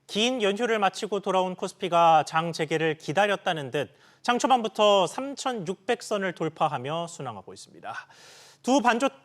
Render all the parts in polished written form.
긴 연휴를 마치고 돌아온 코스피가 장 재개를 기다렸다는 듯 장 초반부터 3,600선을 돌파하며 순항하고 있습니다. 두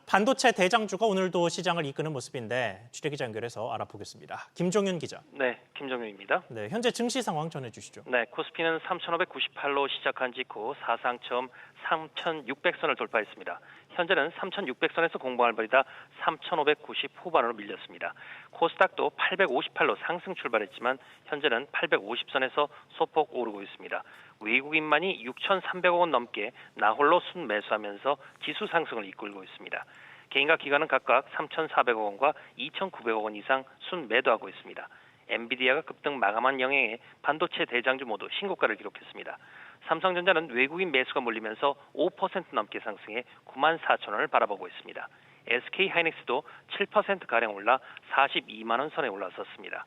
반도체 대장주가 오늘도 시장을 이끄는 모습인데 취재기자 연결해서 알아보겠습니다. 김종윤 기자. 네, 김정윤입니다. 네, 현재 증시 상황 전해주시죠. 네, 코스피는 3,598로 시작한 직후 사상 처음 3,600선을 돌파했습니다. 현재는 3,600선에서 공방을 벌이다 3,590 후반으로 밀렸습니다. 코스닥도 858로 상승 출발했지만 현재는 850선에서 소폭 오르고 있습니다. 외국인만이 6,300억 원 넘게 나홀로 순매수하면서 지수 상승을 이끌고 있습니다. 개인과 기관은 각각 3,400억 원과 2,900억 원 이상 순매도하고 있습니다. 엔비디아가 급등 마감한 영향에 반도체 대장주 모두 신고가를 기록했습니다. 삼성전자는 외국인 매수가 몰리면서 5% 넘게 상승해 94,000원을 바라보고 있습니다. SK하이닉스도 7%가량 올라 42만 원 선에 올라섰습니다.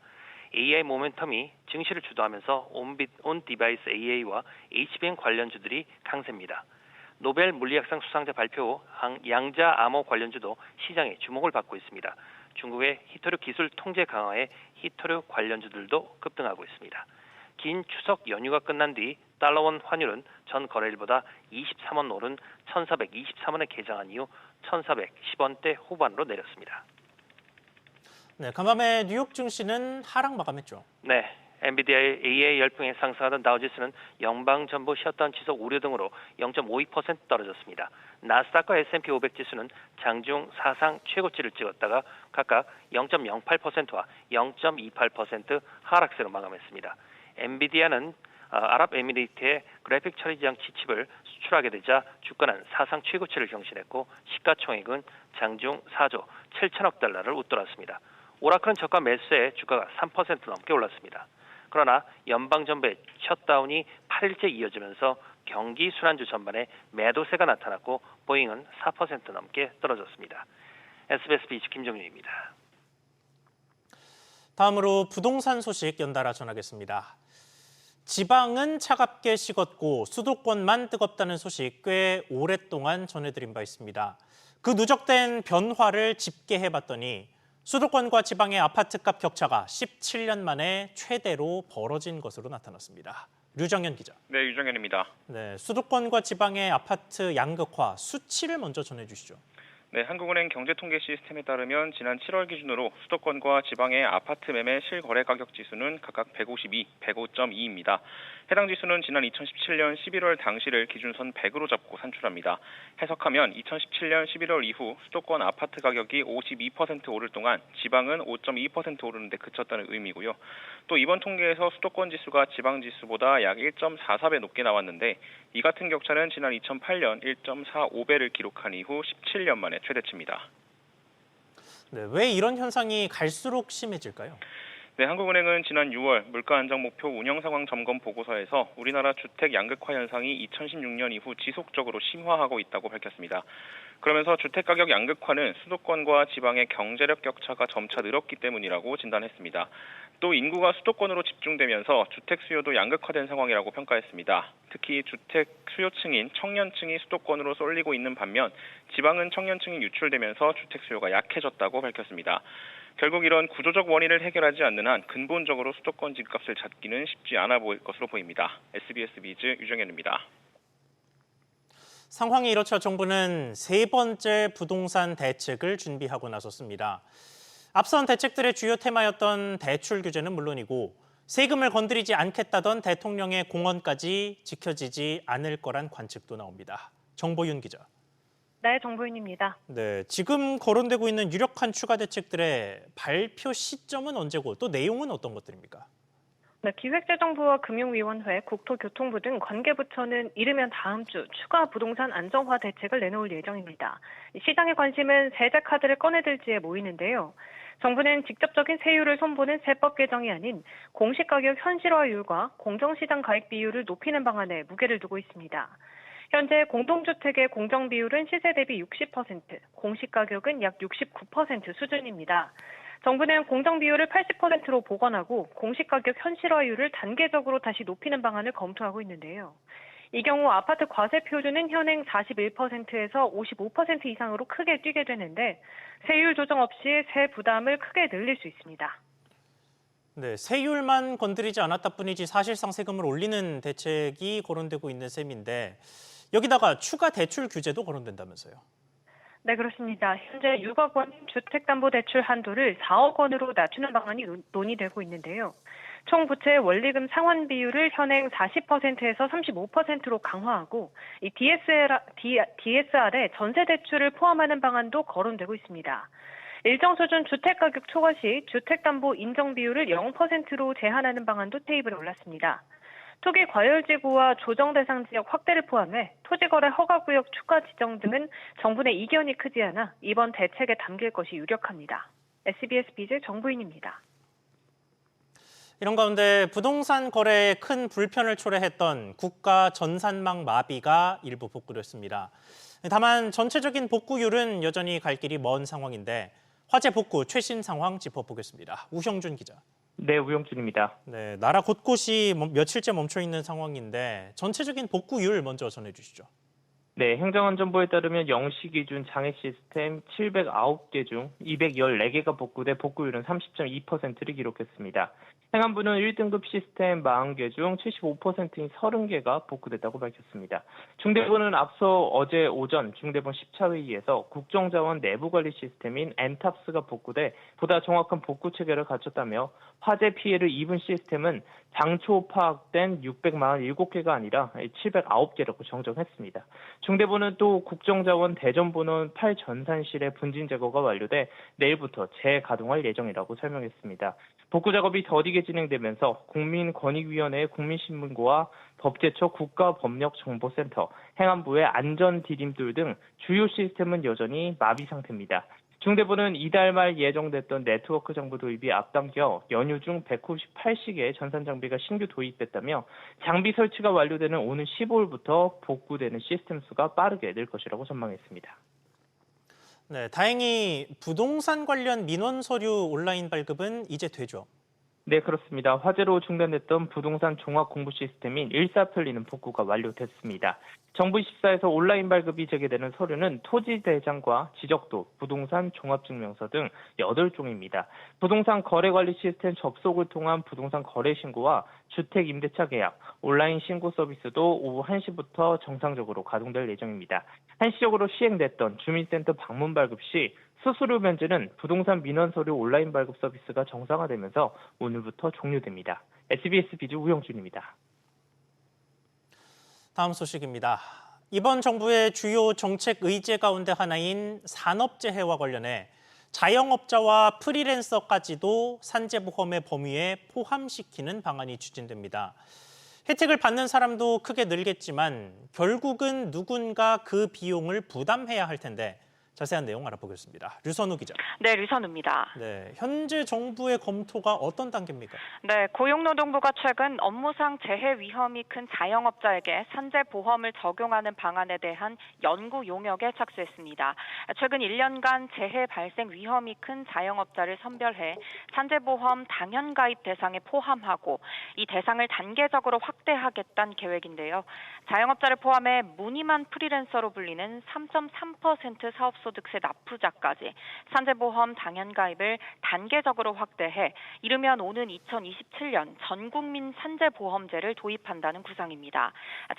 AI 모멘텀이 증시를 주도하면서 온디바이스 AA와 HBM 관련주들이 강세입니다. 노벨 물리학상 수상자 발표 후 양자 암호 관련주도 시장에 주목을 받고 있습니다. 중국의 히토류 기술 통제 강화에 히토류 관련주들도 급등하고 있습니다. 긴 추석 연휴가 끝난 뒤 달러원 환율은 전 거래일보다 23원 오른 1,423원에 개장한 이후 1,410원대 후반으로 내렸습니다. 네, 간밤에 뉴욕 증시는 하락 마감했죠. 네, 엔비디아의 AI 열풍에 상승하던 다우지수는 영방정부 셧다운 지속 우려 등으로 0.52% 떨어졌습니다. 나스닥과 S&P 500 지수는 장중 사상 최고치를 찍었다가 각각 0.08%와 0.28% 하락세로 마감했습니다. 엔비디아는 아랍에미리트의 그래픽 처리 장치 칩을 수출하게 되자 주가는 사상 최고치를 경신했고 시가총액은 장중 4조 7천억 달러를 웃돌았습니다. 오라클은 저가 매수에 주가가 3% 넘게 올랐습니다. 그러나 연방정부의 셧다운이 8일째 이어지면서 경기 순환주 전반에 매도세가 나타났고 보잉은 4% 넘게 떨어졌습니다. SBS 비즈 김정윤입니다. 다음으로 부동산 소식 연달아 전하겠습니다. 지방은 차갑게 식었고 수도권만 뜨겁다는 소식 꽤 오랫동안 전해드린 바 있습니다. 그 누적된 변화를 집계해봤더니 수도권과 지방의 아파트값 격차가 17년 만에 최대로 벌어진 것으로 나타났습니다. 류정현 기자. 네, 유정현입니다. 네, 수도권과 지방의 아파트 양극화 수치를 먼저 전해주시죠. 네, 한국은행 경제통계 시스템에 따르면 지난 7월 기준으로 수도권과 지방의 아파트 매매 실거래 가격 지수는 각각 152, 105.2입니다. 해당 지수는 지난 2017년 11월 당시를 기준선 100으로 잡고 산출합니다. 해석하면 2017년 11월 이후 수도권 아파트 가격이 52% 오를 동안 지방은 5.2% 오르는데 그쳤다는 의미고요. 또 이번 통계에서 수도권 지수가 지방 지수보다 약 1.44배 높게 나왔는데 이 같은 격차는 지난 2008년 1.45배를 기록한 이후 17년 만에 최대치입니다. 네, 왜 이런 현상이 갈수록 심해질까요? 네, 한국은행은 지난 6월 물가 안정 목표 운영 상황 점검 보고서에서 우리나라 주택 양극화 현상이 2016년 이후 지속적으로 심화하고 있다고 밝혔습니다. 그러면서 주택 가격 양극화는 수도권과 지방의 경제력 격차가 점차 늘었기 때문이라고 진단했습니다. 또 인구가 수도권으로 집중되면서 주택 수요도 양극화된 상황이라고 평가했습니다. 특히 주택 수요층인 청년층이 수도권으로 쏠리고 있는 반면 지방은 청년층이 유출되면서 주택 수요가 약해졌다고 밝혔습니다. 결국 이런 구조적 원인을 해결하지 않는 한 근본적으로 수도권 집값을 잡기는 쉽지 않아 보일 것으로 보입니다. SBS 비즈 유정현입니다. 상황이 이렇자 정부는 세 번째 부동산 대책을 준비하고 나섰습니다. 앞선 대책들의 주요 테마였던 대출 규제는 물론이고 세금을 건드리지 않겠다던 대통령의 공언까지 지켜지지 않을 거란 관측도 나옵니다. 정보윤 기자. 네, 정보윤입니다. 네, 지금 거론되고 있는 유력한 추가 대책들의 발표 시점은 언제고 또 내용은 어떤 것들입니까? 네, 기획재정부와 금융위원회, 국토교통부 등 관계부처는 이르면 다음 주 추가 부동산 안정화 대책을 내놓을 예정입니다. 시장의 관심은 세제 카드를 꺼내들지에 모이는데요. 정부는 직접적인 세율을 손보는 세법 개정이 아닌 공시가격 현실화율과 공정시장 가액 비율을 높이는 방안에 무게를 두고 있습니다. 현재 공동주택의 공정 비율은 시세 대비 60%, 공시가격은 약 69% 수준입니다. 정부는 공정 비율을 80%로 복원하고 공시가격 현실화율을 단계적으로 다시 높이는 방안을 검토하고 있는데요. 이 경우 아파트 과세 표준은 현행 41%에서 55% 이상으로 크게 뛰게 되는데 세율 조정 없이 세 부담을 크게 늘릴 수 있습니다. 네, 세율만 건드리지 않았다 뿐이지 사실상 세금을 올리는 대책이 거론되고 있는 셈인데 여기다가 추가 대출 규제도 거론된다면서요. 네, 그렇습니다. 현재 6억 원 주택담보대출 한도를 4억 원으로 낮추는 방안이 논의되고 있는데요. 총 부채 원리금 상환 비율을 현행 40%에서 35%로 강화하고 이 DSR에 전세 대출을 포함하는 방안도 거론되고 있습니다. 일정 수준 주택가격 초과 시 주택담보 인정 비율을 0%로 제한하는 방안도 테이블에 올랐습니다. 토기 과열지구와 조정 대상 지역 확대를 포함해 토지거래 허가구역 추가 지정 등은 정부 내 이견이 크지 않아 이번 대책에 담길 것이 유력합니다. SBS 비즈 정부인입니다. 이런 가운데 부동산 거래에 큰 불편을 초래했던 국가 전산망 마비가 일부 복구됐습니다. 다만 전체적인 복구율은 여전히 갈 길이 먼 상황인데 화재 복구 최신 상황 짚어보겠습니다. 우형준 기자. 네, 우영준입니다. 네, 나라 곳곳이 며칠째 멈춰 있는 상황인데 전체적인 복구율 먼저 전해주시죠. 네, 행정안전부에 따르면 0시 기준 장애 시스템 709개 중 214개가 복구돼 복구율은 30.2%를 기록했습니다. 행안부는 1등급 시스템 40개 중 75%인 30개가 복구됐다고 밝혔습니다. 중대본은 앞서 어제 오전 중대본 10차 회의에서 국정자원 내부관리 시스템인 엔탑스가 복구돼 보다 정확한 복구 체계를 갖췄다며 화재 피해를 입은 시스템은 당초 파악된 647개가 아니라 709개라고 정정했습니다. 중대본은 또 국정자원 대전본원 8전산실의 분진 제거가 완료돼 내일부터 재가동할 예정이라고 설명했습니다. 복구 작업이 더디게 진행되면서 국민권익위원회 국민신문고와 법제처 국가법령정보센터, 행안부의 안전디딤돌 등 주요 시스템은 여전히 마비 상태입니다. 중대본은 이달 말 예정됐던 네트워크 정보 도입이 앞당겨 연휴 중 198시계의 전산 장비가 신규 도입됐다며 장비 설치가 완료되는 오는 15일부터 복구되는 시스템 수가 빠르게 늘 것이라고 전망했습니다. 네, 다행히 부동산 관련 민원 서류 온라인 발급은 이제 되죠. 네, 그렇습니다. 화재로 중단됐던 부동산 종합 공부 시스템인 일사편리는 복구가 완료됐습니다. 정부24에서 온라인 발급이 재개되는 서류는 토지대장과 지적도, 부동산 종합증명서 등 8종입니다. 부동산 거래관리 시스템 접속을 통한 부동산 거래 신고와 주택 임대차 계약, 온라인 신고 서비스도 오후 1시부터 정상적으로 가동될 예정입니다. 한시적으로 시행됐던 주민센터 방문 발급 시 수수료 면제는 부동산 민원 서류 온라인 발급 서비스가 정상화되면서 오늘부터 종료됩니다. SBS 비즈 우영준입니다. 다음 소식입니다. 이번 정부의 주요 정책 의제 가운데 하나인 산업재해와 관련해 자영업자와 프리랜서까지도 산재보험의 범위에 포함시키는 방안이 추진됩니다. 혜택을 받는 사람도 크게 늘겠지만 결국은 누군가 그 비용을 부담해야 할 텐데 자세한 내용 알아보겠습니다. 류선우 기자. 네, 류선우입니다. 네, 현재 정부의 검토가 어떤 단계입니까? 네, 고용노동부가 최근 업무상 재해 위험이 큰 자영업자에게 산재보험을 적용하는 방안에 대한 연구 용역에 착수했습니다. 최근 1년간 재해 발생 위험이 큰 자영업자를 선별해 산재보험 당연가입 대상에 포함하고 이 대상을 단계적으로 확대하겠다는 계획인데요. 자영업자를 포함해 무늬만 프리랜서로 불리는 3.3% 사업소득세 납부자까지 산재보험 당연가입을 단계적으로 확대해 이르면 오는 2027년 전국민 산재보험제를 도입한다는 구상입니다.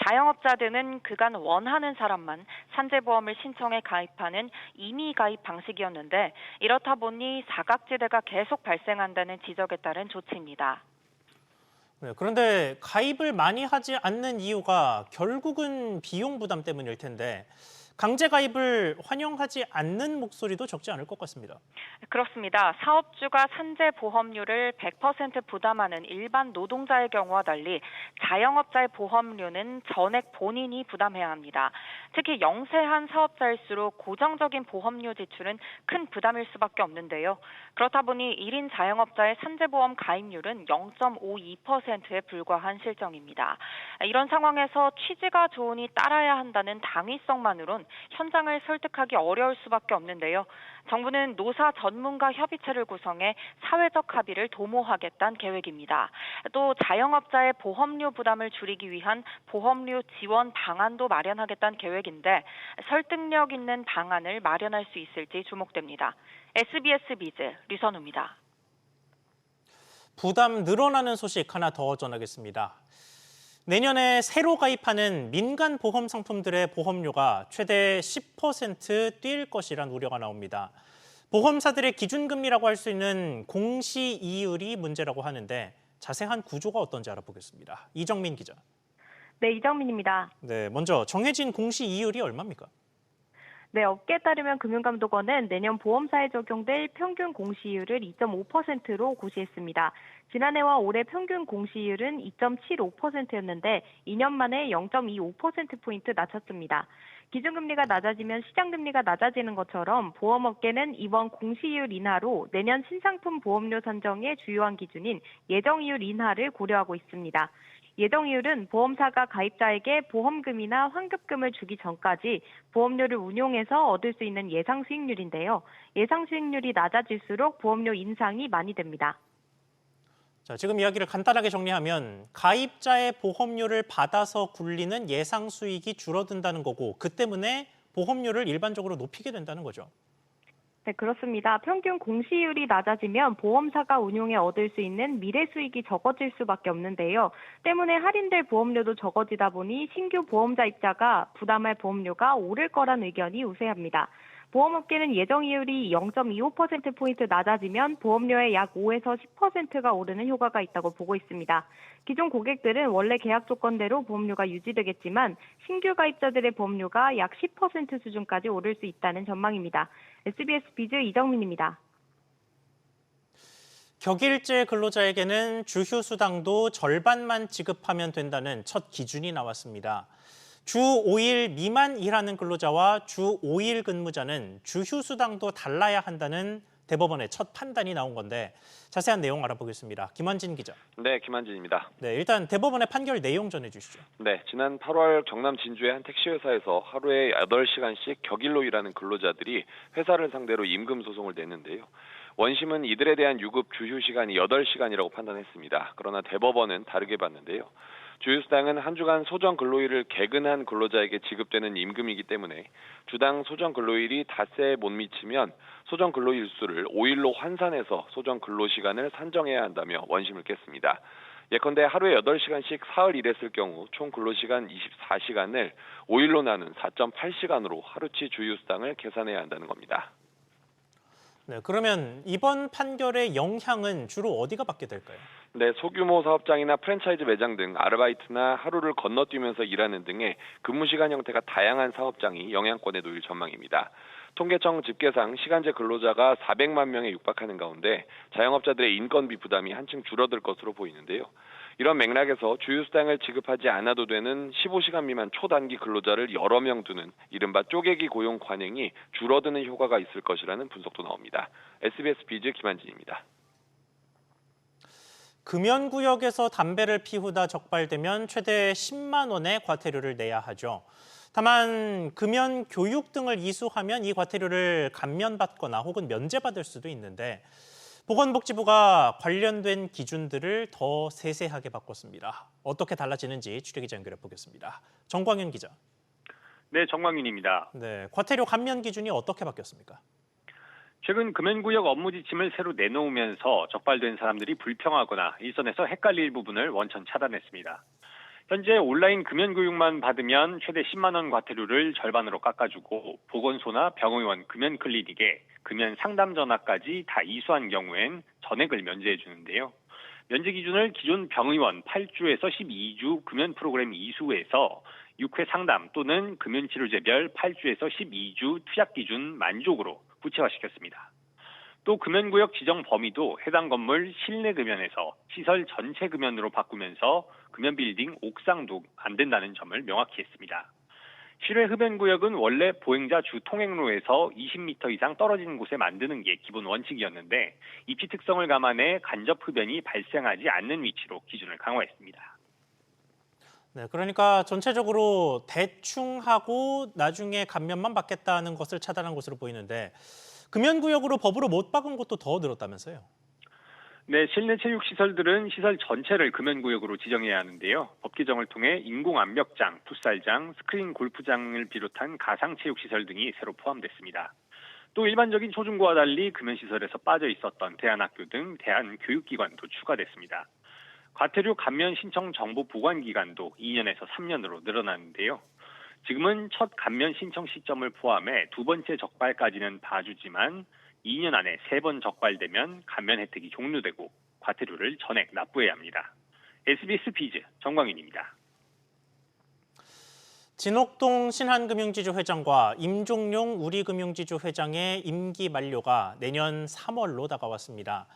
자영업자 등은 그간 원하는 사람만 산재보험을 신청해 가입하는 임의 가입 방식이었는데 이렇다 보니 사각지대가 계속 발생한다는 지적에 따른 조치입니다. 네, 그런데 가입을 많이 하지 않는 이유가 결국은 비용 부담 때문일 텐데 강제 가입을 환영하지 않는 목소리도 적지 않을 것 같습니다. 그렇습니다. 사업주가 산재보험료를 100% 부담하는 일반 노동자의 경우와 달리 자영업자의 보험료는 전액 본인이 부담해야 합니다. 특히 영세한 사업자일수록 고정적인 보험료 지출은 큰 부담일 수밖에 없는데요. 그렇다 보니 1인 자영업자의 산재보험 가입률은 0.52%에 불과한 실정입니다. 이런 상황에서 취지가 좋으니 따라야 한다는 당위성만으론 현장을 설득하기 어려울 수밖에 없는데요. 정부는 노사 전문가 협의체를 구성해 사회적 합의를 도모하겠다는 계획입니다. 또 자영업자의 보험료 부담을 줄이기 위한 보험료 지원 방안도 마련하겠다는 계획인데 설득력 있는 방안을 마련할 수 있을지 주목됩니다. SBS 비즈 류선우입니다. 부담 늘어나는 소식 하나 더 전하겠습니다. 내년에 새로 가입하는 민간 보험 상품들의 보험료가 최대 10% 뛸 것이란 우려가 나옵니다. 보험사들의 기준금리라고 할 수 있는 공시이율이 문제라고 하는데 자세한 구조가 어떤지 알아보겠습니다. 이정민 기자. 네, 이정민입니다. 네, 먼저 정해진 공시이율이 얼마입니까? 네, 업계에 따르면 금융감독원은 내년 보험사에 적용될 평균 공시이율을 2.5%로 고시했습니다. 지난해와 올해 평균 공시이율은 2.75%였는데 2년 만에 0.25%포인트 낮췄습니다. 기준금리가 낮아지면 시장금리가 낮아지는 것처럼 보험업계는 이번 공시이율 인하로 내년 신상품 보험료 산정의 주요한 기준인 예정이율 인하를 고려하고 있습니다. 예정이율은 보험사가 가입자에게 보험금이나 환급금을 주기 전까지 보험료를 운용해서 얻을 수 있는 예상 수익률인데요. 예상 수익률이 낮아질수록 보험료 인상이 많이 됩니다. 자, 지금 이야기를 간단하게 정리하면 가입자의 보험료를 받아서 굴리는 예상 수익이 줄어든다는 거고 그 때문에 보험료를 일반적으로 높이게 된다는 거죠. 네, 그렇습니다. 평균 공시이율이 낮아지면 보험사가 운용해 얻을 수 있는 미래 수익이 적어질 수밖에 없는데요. 때문에 할인될 보험료도 적어지다 보니 신규 보험자입자가 부담할 보험료가 오를 거란 의견이 우세합니다. 보험업계는 예정이율이 0.25%포인트 낮아지면 보험료의 약 5에서 10%가 오르는 효과가 있다고 보고 있습니다. 기존 고객들은 원래 계약 조건대로 보험료가 유지되겠지만 신규 가입자들의 보험료가 약 10% 수준까지 오를 수 있다는 전망입니다. SBS 비즈 이정민입니다. 격일제 근로자에게는 주휴수당도 절반만 지급하면 된다는 첫 기준이 나왔습니다. 주 5일 미만 일하는 근로자와 주 5일 근무자는 주휴수당도 달라야 한다는 대법원의 첫 판단이 나온 건데 자세한 내용 알아보겠습니다. 김환진 기자. 네, 김한진입니다. 네, 일단 대법원의 판결 내용 전해주시죠. 네, 지난 8월 경남 진주의 한 택시회사에서 하루에 8시간씩 격일로 일하는 근로자들이 회사를 상대로 임금 소송을 냈는데요. 원심은 이들에 대한 유급 주휴 시간이 8시간이라고 판단했습니다. 그러나 대법원은 다르게 봤는데요. 주휴수당은 한 주간 소정 근로일을 개근한 근로자에게 지급되는 임금이기 때문에 주당 소정 근로일이 닷새에 못 미치면 소정 근로일 수를 5일로 환산해서 소정 근로시간을 산정해야 한다며 원심을 깼습니다. 예컨대 하루에 8시간씩 사흘 일했을 경우 총 근로시간 24시간을 5일로 나눈 4.8시간으로 하루치 주휴수당을 계산해야 한다는 겁니다. 네, 그러면 이번 판결의 영향은 주로 어디가 받게 될까요? 네, 소규모 사업장이나 프랜차이즈 매장 등 아르바이트나 하루를 건너뛰면서 일하는 등의 근무시간 형태가 다양한 사업장이 영향권에 놓일 전망입니다. 통계청 집계상 시간제 근로자가 400만 명에 육박하는 가운데 자영업자들의 인건비 부담이 한층 줄어들 것으로 보이는데요. 이런 맥락에서 주휴수당을 지급하지 않아도 되는 15시간 미만 초단기 근로자를 여러 명 두는 이른바 쪼개기 고용 관행이 줄어드는 효과가 있을 것이라는 분석도 나옵니다. SBS 비즈 김한진입니다. 금연구역에서 담배를 피우다 적발되면 최대 10만 원의 과태료를 내야 하죠. 다만 금연 교육 등을 이수하면 이 과태료를 감면받거나 혹은 면제받을 수도 있는데 보건복지부가 관련된 기준들을 더 세세하게 바꿨습니다. 어떻게 달라지는지 취재기자 연결해 보겠습니다. 정광윤 기자. 네, 정광윤입니다. 네, 과태료 감면 기준이 어떻게 바뀌었습니까? 최근 금연구역 업무 지침을 새로 내놓으면서 적발된 사람들이 불평하거나 일선에서 헷갈릴 부분을 원천 차단했습니다. 현재 온라인 금연교육만 받으면 최대 10만 원 과태료를 절반으로 깎아주고 보건소나 병의원 금연클리닉에 금연 상담 전화까지 다 이수한 경우엔 전액을 면제해 주는데요. 면제 기준을 기존 병의원 8주에서 12주 금연 프로그램 이수에서 6회 상담 또는 금연치료제별 8주에서 12주 투약 기준 만족으로 구체화시켰습니다. 또 금연구역 지정 범위도 해당 건물 실내 금연에서 시설 전체 금연으로 바꾸면서 금연 빌딩 옥상도 안 된다는 점을 명확히 했습니다. 실외 흡연구역은 원래 보행자 주 통행로에서 20m 이상 떨어진 곳에 만드는 게 기본 원칙이었는데 입지 특성을 감안해 간접 흡연이 발생하지 않는 위치로 기준을 강화했습니다. 네, 그러니까 전체적으로 대충 하고 나중에 감면만 받겠다는 것을 차단한 것으로 보이는데 금연구역으로 법으로 못 박은 곳도 더 늘었다면서요? 네, 실내 체육시설들은 시설 전체를 금연구역으로 지정해야 하는데요. 법 개정을 통해 인공암벽장, 풋살장, 스크린 골프장을 비롯한 가상체육시설 등이 새로 포함됐습니다. 또 일반적인 초중고와 달리 금연시설에서 빠져 있었던 대안학교 등 대안교육기관도 추가됐습니다. 과태료 감면 신청 정보 보관 기간도 2년에서 3년으로 늘어났는데요. 지금은 첫 감면 신청 시점을 포함해 두 번째 적발까지는 봐주지만 2년 안에 3번 적발되면 감면 혜택이 종료되고 과태료를 전액 납부해야 합니다. SBS 비즈 정광윤입니다. 진옥동 신한금융지주 회장과 임종용 우리금융지주 회장의 임기 만료가 내년 3월로 다가왔습니다.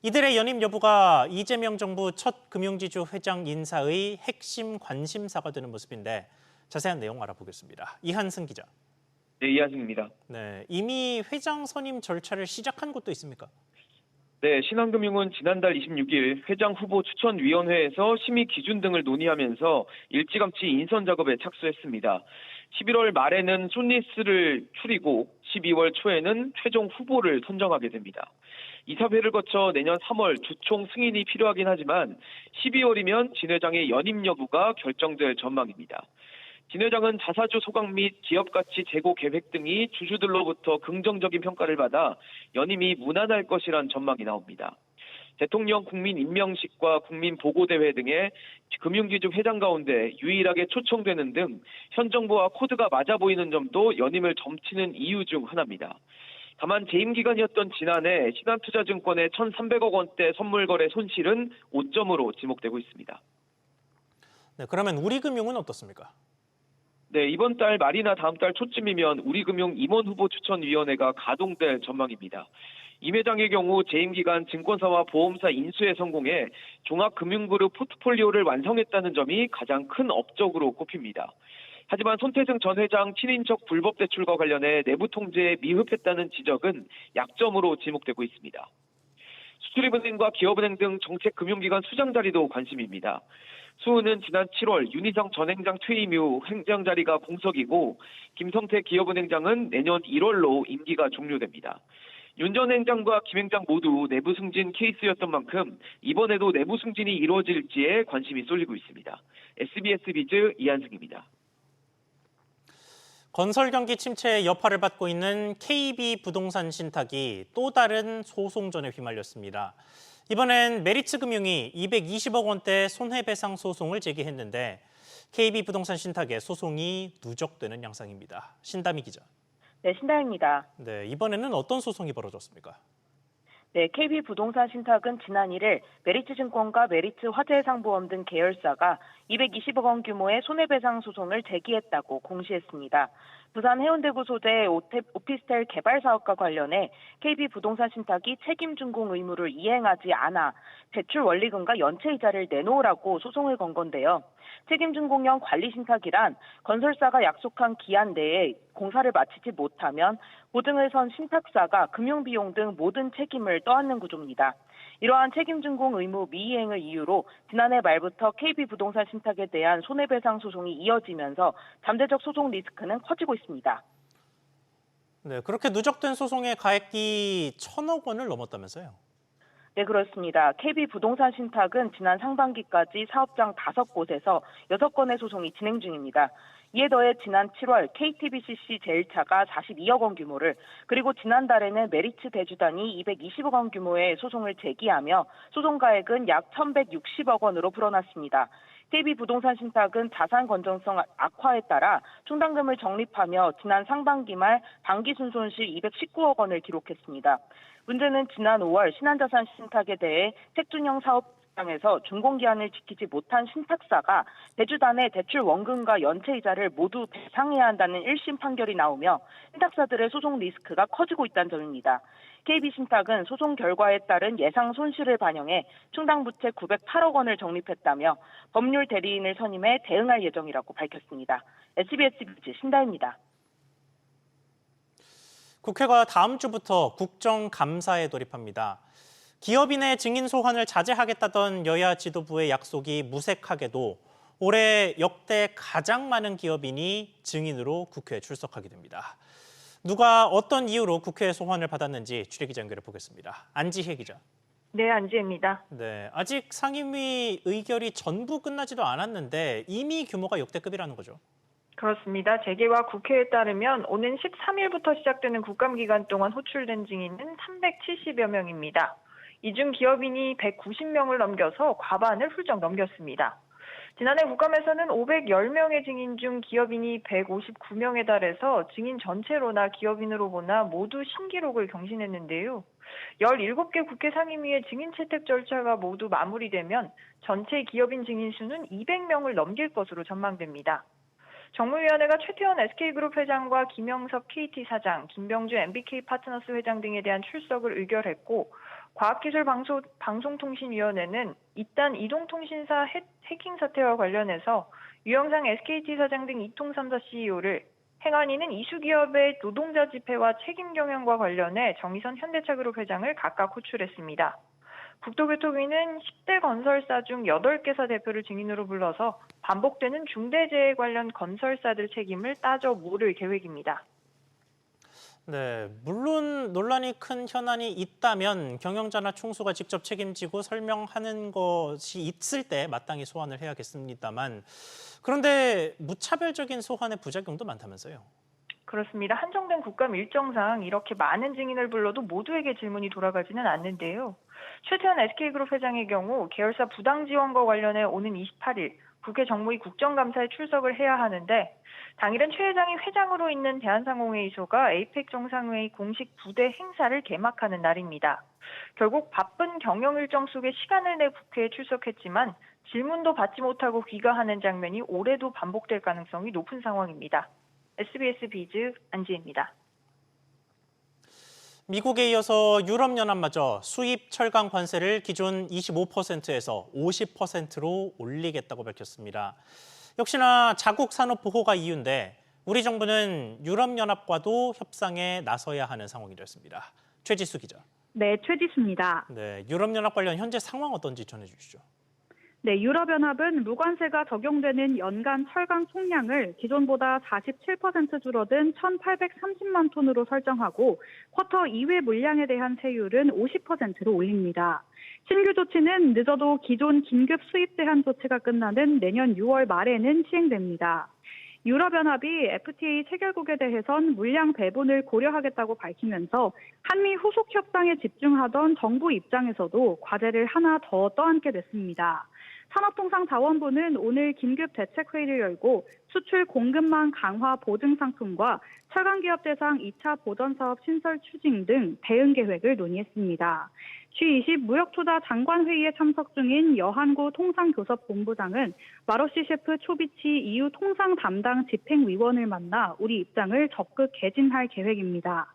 이들의 연임 여부가 이재명 정부 첫 금융지주 회장 인사의 핵심 관심사가 되는 모습인데 자세한 내용 알아보겠습니다. 이한승 기자. 네, 이한승입니다. 네, 이미 회장 선임 절차를 시작한 곳도 있습니까? 네, 신한금융은 지난달 26일 회장 후보 추천위원회에서 심의 기준 등을 논의하면서 일찌감치 인선 작업에 착수했습니다. 11월 말에는 숏리스트를 추리고 12월 초에는 최종 후보를 선정하게 됩니다. 이사회를 거쳐 내년 3월 주총 승인이 필요하긴 하지만 12월이면 진 회장의 연임 여부가 결정될 전망입니다. 진 회장은 자사주 소각 및 기업 가치 제고 계획 등이 주주들로부터 긍정적인 평가를 받아 연임이 무난할 것이란 전망이 나옵니다. 대통령 국민 임명식과 국민 보고대회 등의 금융지주 회장 가운데 유일하게 초청되는 등 현 정부와 코드가 맞아 보이는 점도 연임을 점치는 이유 중 하나입니다. 다만 재임 기간이었던 지난해 신한투자증권의 1,300억 원대 선물 거래 손실은 5점으로 지목되고 있습니다. 네, 그러면 우리금융은 어떻습니까? 네, 이번 달 말이나 다음 달 초쯤이면 우리금융 임원 후보 추천위원회가 가동될 전망입니다. 임 회장의 경우 재임 기간 증권사와 보험사 인수에 성공해 종합금융그룹 포트폴리오를 완성했다는 점이 가장 큰 업적으로 꼽힙니다. 하지만 손태승 전 회장 친인척 불법 대출과 관련해 내부 통제에 미흡했다는 지적은 약점으로 지목되고 있습니다. 수출입은행과 기업은행 등 정책금융기관 수장 자리도 관심입니다. 수은은 지난 7월 윤희정 전 행장 퇴임 이후 행장 자리가 공석이고 김성태 기업은행장은 내년 1월로 임기가 종료됩니다. 윤 전 행장과 김 행장 모두 내부 승진 케이스였던 만큼 이번에도 내부 승진이 이루어질지에 관심이 쏠리고 있습니다. SBS 비즈 이한승입니다. 건설 경기 침체의 여파를 받고 있는 KB 부동산 신탁이 또 다른 소송전에 휘말렸습니다. 이번엔 메리츠금융이 220억 원대 손해배상 소송을 제기했는데 KB 부동산 신탁의 소송이 누적되는 양상입니다. 신다미 기자. 네, 신다입니다. 네, 이번에는 어떤 소송이 벌어졌습니까? 네, KB 부동산 신탁은 지난 1일 메리츠증권과 메리츠 화재상보험 등 계열사가 220억 원 규모의 손해배상 소송을 제기했다고 공시했습니다. 부산 해운대구 소재 오피스텔 개발 사업과 관련해 KB 부동산 신탁이 책임 준공 의무를 이행하지 않아 대출 원리금과 연체이자를 내놓으라고 소송을 건 건데요. 책임 준공형 관리 신탁이란 건설사가 약속한 기한 내에 공사를 마치지 못하면 보증을 선 신탁사가 금융비용 등 모든 책임을 떠안는 구조입니다. 이러한 책임 준공 의무 미이행을 이유로 지난해 말부터 KB 부동산 신탁에 대한 손해배상 소송이 이어지면서 잠재적 소송 리스크는 커지고 있습니다. 네, 그렇게 누적된 소송의 가액이 1,000억 원을 넘었다면서요? 네, 그렇습니다. KB 부동산 신탁은 지난 상반기까지 사업장 5곳에서 6건의 소송이 진행 중입니다. 이에 더해 지난 7월 KTBCC 제1차가 42억 원 규모를 그리고 지난달에는 메리츠 대주단이 220억 원 규모의 소송을 제기하며 소송 가액은 약 1,160억 원으로 불어났습니다. KB 부동산 신탁은 자산 건전성 악화에 따라 충당금을 적립하며 지난 상반기 말 반기 순손실 219억 원을 기록했습니다. 문제는 지난 5월 신한자산 신탁에 대해 책준형 사업장에서 준공기한을 지키지 못한 신탁사가 대주단의 대출 원금과 연체이자를 모두 배상해야 한다는 1심 판결이 나오며 신탁사들의 소송 리스크가 커지고 있다는 점입니다. KB신탁은 소송 결과에 따른 예상 손실을 반영해 충당부채 908억 원을 적립했다며 법률 대리인을 선임해 대응할 예정이라고 밝혔습니다. SBS 비즈 신다입니다. 국회가 다음 주부터 국정감사에 돌입합니다. 기업인의 증인 소환을 자제하겠다던 여야 지도부의 약속이 무색하게도 올해 역대 가장 많은 기업인이 증인으로 국회에 출석하게 됩니다. 누가 어떤 이유로 국회 소환을 받았는지 취재기자 연결해 보겠습니다. 안지혜 기자. 네, 안지혜입니다. 네, 아직 상임위 의결이 전부 끝나지도 않았는데 이미 규모가 역대급이라는 거죠. 그렇습니다. 재계와 국회에 따르면 오는 13일부터 시작되는 국감 기간 동안 호출된 증인은 370여 명입니다. 이 중 기업인이 190명을 넘겨서 과반을 훌쩍 넘겼습니다. 지난해 국감에서는 510명의 증인 중 기업인이 159명에 달해서 증인 전체로나 기업인으로 보나 모두 신기록을 경신했는데요. 17개 국회 상임위의 증인 채택 절차가 모두 마무리되면 전체 기업인 증인 수는 200명을 넘길 것으로 전망됩니다. 정무위원회가 최태원 SK그룹 회장과 김영섭 KT 사장, 김병주 MBK 파트너스 회장 등에 대한 출석을 의결했고 과학기술방송통신위원회는 이딴 이동통신사 해킹 사태와 관련해서 유영상 SKT 사장 등 이통 3사 CEO를, 행안위는 이수기업의 노동자 집회와 책임 경영과 관련해 정의선 현대차그룹 회장을 각각 호출했습니다. 국토교통위는 10대 건설사 중 8개사 대표를 증인으로 불러서 반복되는 중대재해 관련 건설사들 책임을 따져 물을 계획입니다. 네, 물론 논란이 큰 현안이 있다면 경영자나 총수가 직접 책임지고 설명하는 것이 있을 때 마땅히 소환을 해야겠습니다만, 그런데 무차별적인 소환의 부작용도 많다면서요? 그렇습니다. 한정된 국감 일정상 이렇게 많은 증인을 불러도 모두에게 질문이 돌아가지는 않는데요. 최태원 SK그룹 회장의 경우 계열사 부당 지원과 관련해 오는 28일 국회 정무위 국정감사에 출석을 해야 하는데, 당일은 최 회장이 회장으로 있는 대한상공회의소가 에이펙 정상회의 공식 부대 행사를 개막하는 날입니다. 결국 바쁜 경영 일정 속에 시간을 내 국회에 출석했지만 질문도 받지 못하고 귀가하는 장면이 올해도 반복될 가능성이 높은 상황입니다. SBS 비즈 안지혜입니다. 미국에 이어서 유럽연합마저 수입 철강 관세를 기존 25%에서 50%로 올리겠다고 밝혔습니다. 역시나 자국 산업 보호가 이유인데 우리 정부는 유럽연합과도 협상에 나서야 하는 상황이 됐습니다. 최지수 기자. 네, 최지수입니다. 네, 유럽연합 관련 현재 상황 어떤지 전해주시죠. 네, 유럽연합은 무관세가 적용되는 연간 철강 총량을 기존보다 47% 줄어든 1,830만 톤으로 설정하고 쿼터 이외 물량에 대한 세율은 50%로 올립니다. 신규 조치는 늦어도 기존 긴급 수입 제한 조치가 끝나는 내년 6월 말에는 시행됩니다. 유럽연합이 FTA 체결국에 대해선 물량 배분을 고려하겠다고 밝히면서 한미 후속 협상에 집중하던 정부 입장에서도 과제를 하나 더 떠안게 됐습니다. 산업통상자원부는 오늘 긴급 대책회의를 열고 수출 공급망 강화 보증 상품과 철강기업 대상 2차 보전사업 신설 추진 등 대응 계획을 논의했습니다. G20 무역투자 장관회의에 참석 중인 여한구 통상교섭본부장은 마로시 셰프 초비치 EU 통상 담당 집행위원을 만나 우리 입장을 적극 개진할 계획입니다.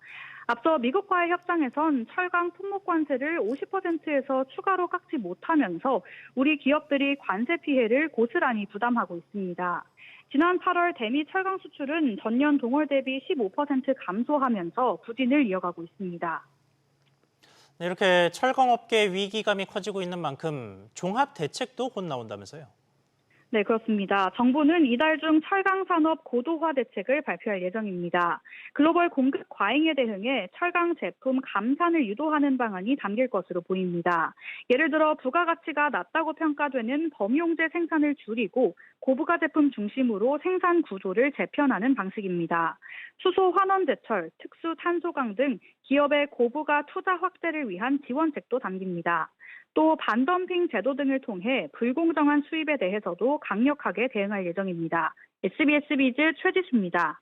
앞서 미국과의 협상에선 철강 품목 관세를 50%에서 추가로 깎지 못하면서 우리 기업들이 관세 피해를 고스란히 부담하고 있습니다. 지난 8월 대미 철강 수출은 전년 동월 대비 15% 감소하면서 부진을 이어가고 있습니다. 네, 이렇게 철강업계 위기감이 커지고 있는 만큼 종합 대책도 곧 나온다면서요? 네, 그렇습니다. 정부는 이달 중 철강 산업 고도화 대책을 발표할 예정입니다. 글로벌 공급 과잉에 대응해 철강 제품 감산을 유도하는 방안이 담길 것으로 보입니다. 예를 들어 부가가치가 낮다고 평가되는 범용재 생산을 줄이고 고부가 제품 중심으로 생산 구조를 재편하는 방식입니다. 수소 환원 제철, 특수 탄소강 등 기업의 고부가 투자 확대를 위한 지원책도 담깁니다. 또 반덤핑 제도 등을 통해 불공정한 수입에 대해서도 강력하게 대응할 예정입니다. SBS 비즈 최지수입니다.